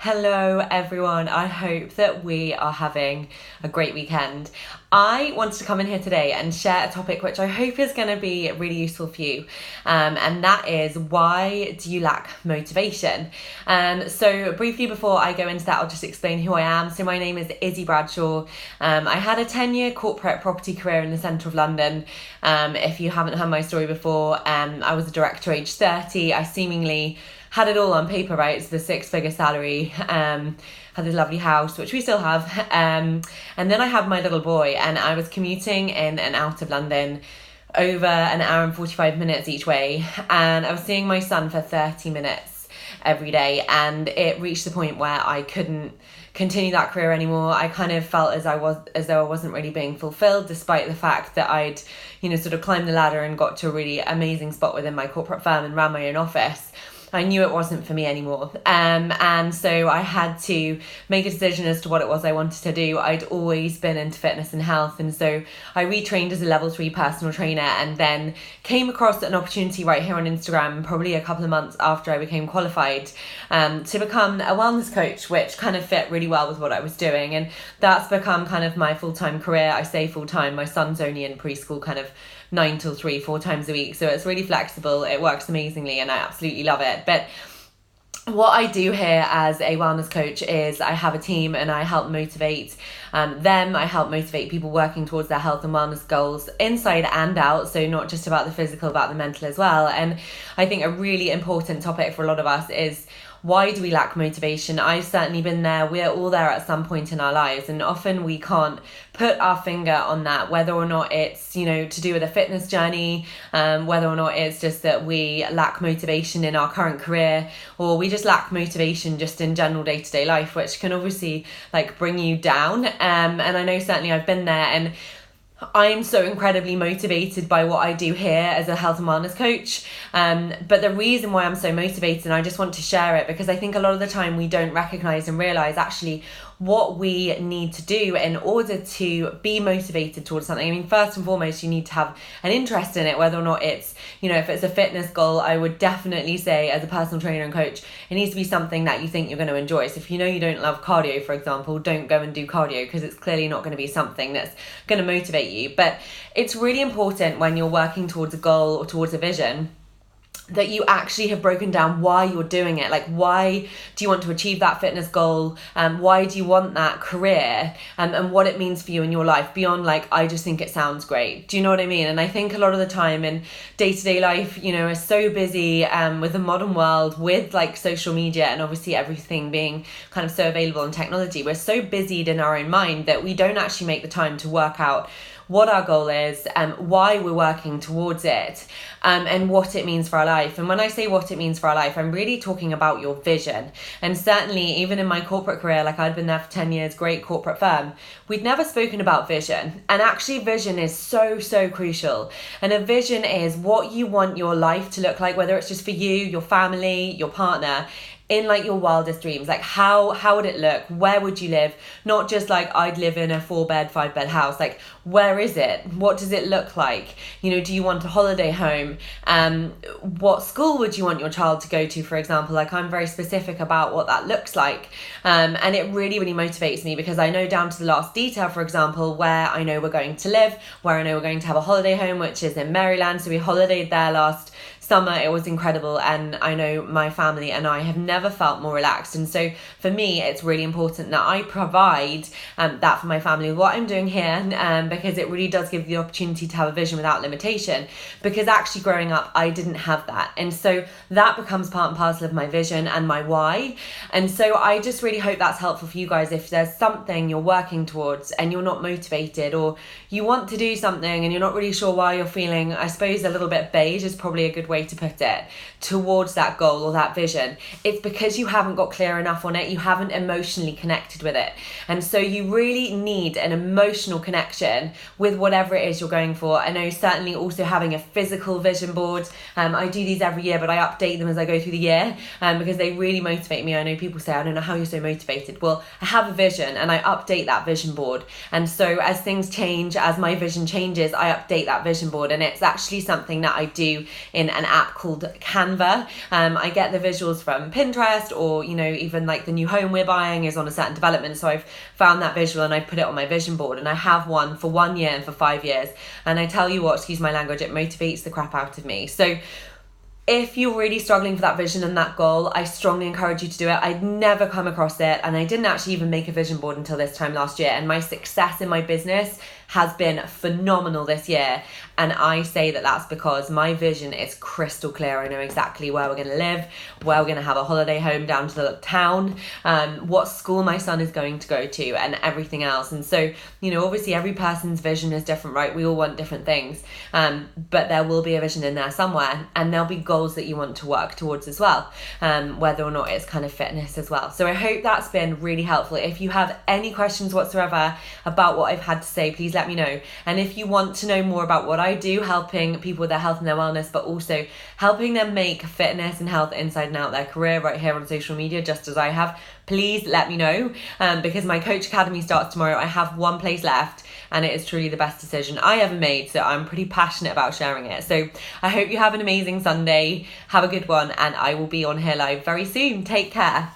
Hello everyone, I hope that we are having a great weekend. I wanted to come in here today and share a topic which I hope is going to be really useful for you, and that is, why do you lack motivation? So briefly before I go into that, I'll just explain who I am. So my name is Izzy Bradshaw. I had a 10-year corporate property career in the centre of London. If you haven't heard my story before, I was a director aged 30. I seemingly had it all on paper, right? It's the six-figure salary, had this lovely house, which we still have. And then I had my little boy, and I was commuting in and out of London over an hour and 45 minutes each way. And I was seeing my son for 30 minutes every day. And it reached the point where I couldn't continue that career anymore. I kind of felt as though I wasn't really being fulfilled, despite the fact that I'd, sort of climbed the ladder and got to a really amazing spot within my corporate firm and ran my own office. I knew it wasn't for me anymore. And so I had to make a decision as to what it was I wanted to do. I'd always been into fitness and health. And so I retrained as a level 3 personal trainer, and then came across an opportunity right here on Instagram, probably a couple of months after I became qualified, to become a wellness coach, which kind of fit really well with what I was doing. And that's become kind of my full-time career. I say full-time, my son's only in preschool kind of 9 till 3, 4 times a week. So it's really flexible. It works amazingly and I absolutely love it. But what I do here as a wellness coach is I have a team and I help motivate them. I help motivate people working towards their health and wellness goals inside and out. So not just about the physical, about the mental as well. And I think a really important topic for a lot of us is, why do we lack motivation? I've certainly been there. We're all there at some point in our lives, and often we can't put our finger on that, whether or not it's, to do with a fitness journey, whether or not it's just that we lack motivation in our current career, or we just lack motivation just in general day-to-day life, which can obviously bring you down. And I know certainly I've been there, and I'm so incredibly motivated by what I do here as a health and wellness coach. But the reason why I'm so motivated, and I just want to share it, because I think a lot of the time we don't recognize and realize actually what we need to do in order to be motivated towards something. I mean, first and foremost, you need to have an interest in it, whether or not it's, if it's a fitness goal, I would definitely say as a personal trainer and coach, it needs to be something that you think you're going to enjoy. So if you don't love cardio, for example, don't go and do cardio, because it's clearly not going to be something that's going to motivate you. But it's really important when you're working towards a goal or towards a vision that you actually have broken down why you're doing it. Like, why do you want to achieve that fitness goal? Why do you want that career? And what it means for you in your life beyond I just think it sounds great. Do you know what I mean? And I think a lot of the time in day-to-day life, is so busy with the modern world, with social media and obviously everything being kind of so available in technology. We're so busied in our own mind that we don't actually make the time to work out what our goal is, why we're working towards it, and what it means for our life. And when I say what it means for our life, I'm really talking about your vision. And certainly, even in my corporate career, I'd been there for 10 years, great corporate firm, we'd never spoken about vision. And actually, vision is so, so crucial. And a vision is what you want your life to look like, whether it's just for you, your family, your partner, in your wildest dreams. How would it look? Where would you live? Not just I'd live in a 4-bed, 5-bed house. Where is it? What does it look like? Do you want a holiday home? What school would you want your child to go to, for example? I'm very specific about what that looks like. And it really, really motivates me, because I know down to the last detail, for example, where I know we're going to live, where I know we're going to have a holiday home, which is in Maryland. So we holidayed there last summer. It was incredible, and I know my family and I have never felt more relaxed. And so for me, it's really important that I provide that for my family, what I'm doing here, because it really does give the opportunity to have a vision without limitation, because actually growing up I didn't have that. And so that becomes part and parcel of my vision and my why. And so I just really hope that's helpful for you guys. If there's something you're working towards and you're not motivated, or you want to do something and you're not really sure why, you're feeling, I suppose, a little bit beige is probably a good way to put it, towards that goal or that vision, it's because you haven't got clear enough on it. You haven't emotionally connected with it. And so you really need an emotional connection with whatever it is you're going for. I know certainly also having a physical vision board. I do these every year, but I update them as I go through the year, because they really motivate me. I know people say, I don't know how you're so motivated. Well, I have a vision and I update that vision board. And so as things change, as my vision changes, I update that vision board. And it's actually something that I do in an app called Canva. I get the visuals from Pinterest, or, you know, even like the new home we're buying is on a certain development. So I've found that visual and I put it on my vision board, and I have one for 1 year and for 5 years. And I tell you what, excuse my language, it motivates the crap out of me. So if you're really struggling for that vision and that goal, I strongly encourage you to do it. I'd never come across it, and I didn't actually even make a vision board until this time last year. And my success in my business has been phenomenal this year. And I say that that's because my vision is crystal clear. I know exactly where we're going to live, where we're going to have a holiday home down to the town, what school my son is going to go to, and everything else. And so, you know, obviously every person's vision is different, right? We all want different things, but there will be a vision in there somewhere, and there'll be goals that you want to work towards as well, whether or not it's kind of fitness as well. So I hope that's been really helpful. If you have any questions whatsoever about what I've had to say, please let me know. And if you want to know more about what I do, helping people with their health and their wellness, but also helping them make fitness and health inside and out their career right here on social media, just as I have, please let me know, because my Coach Academy starts tomorrow. I have one place left, and it is truly the best decision I ever made. So I'm pretty passionate about sharing it. So I hope you have an amazing Sunday. Have a good one, and I will be on here live very soon. Take care.